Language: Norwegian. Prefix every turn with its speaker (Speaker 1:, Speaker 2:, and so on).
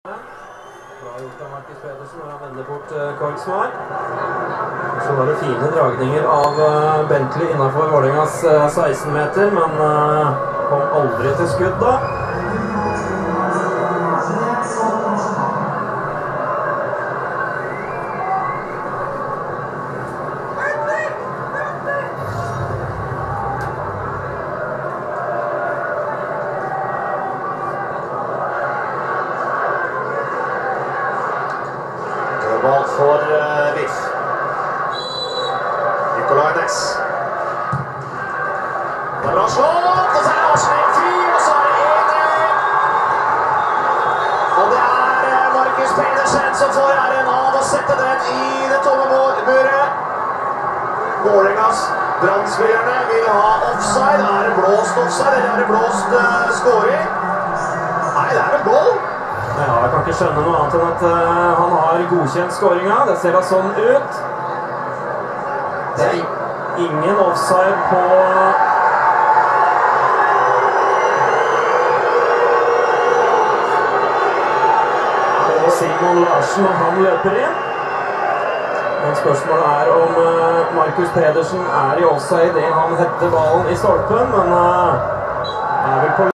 Speaker 1: Bra gjort av Markus Pedersen når han vender bort Korgsmar. Så var det fine dragninger av Bentley innenfor Vålerengas 16-meter, men kom aldri til skudd da.
Speaker 2: Ball for VIF. Nikolai Næss. Det er bra slått, og så er Arsenal fri, og så er det 1-1. Og det er Markus Pedersen som får æren av å sette den i det tomme buret. Vålerengas brannspillerne vil ha offside. Er det blåst offside, eller er det blåst scoring? Nei, det er vel goal.
Speaker 1: Ja, jeg kan ikke skjønne noe annet enn at han har godkjent skåringa. Det ser da sånn ut. Det er ingen offside på Simon Larsen, og han løper inn. Men spørsmålet er om Markus Pedersen er i offside idet han hetter ballen i stolpen, men er vel på